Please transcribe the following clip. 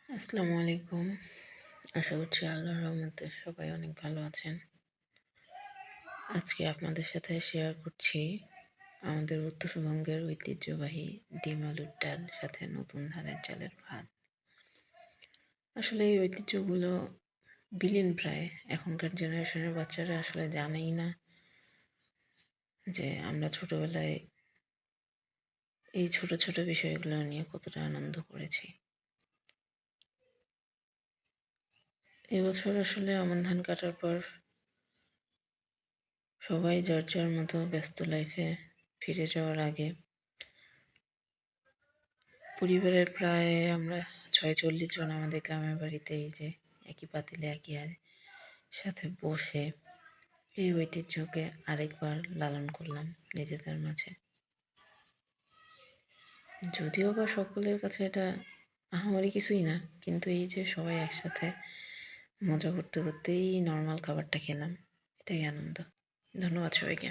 আসসালামু আলাইকুম। আশা করছি আল্লাহর রহমতে সবাই অনেক ভালো আছেন। আজকে আপনাদের সাথে শেয়ার করছি আমাদের উত্তরবঙ্গের ঐতিহ্যবাহী ডিম আলুর ডাল সাথে নতুন ধানের চালের ভাত। আসলে এই ঐতিহ্যগুলো বিলীন প্রায়। এখনকার জেনারেশনের বাচ্চারা আসলে জানেই না যে আমরা ছোটবেলায় এই ছোট ছোট বিষয়গুলো নিয়ে কতটা আনন্দ করেছি। এবছর আসলে আমন ধান কাটার পর সবাই যার যার মতো ব্যস্ত লাইফে ফিরে যাওয়ার আগে পরিবারের প্রায় আমরা ৪৬ জন আমাদের গ্রামের বাড়িতে এই যে একই পাতিলে একই আর সাথে বসে এই ঐতিহ্যকে আরেকবার লালন করলাম নিজেদের মাঝে। যদিও বা সকলের কাছে এটা আহামরি কিছুই না, কিন্তু এই যে সবাই একসাথে মজা করতে করতেই নর্মাল খাবারটা খেলাম, এটাই আনন্দ। ধন্যবাদ সবাইকে।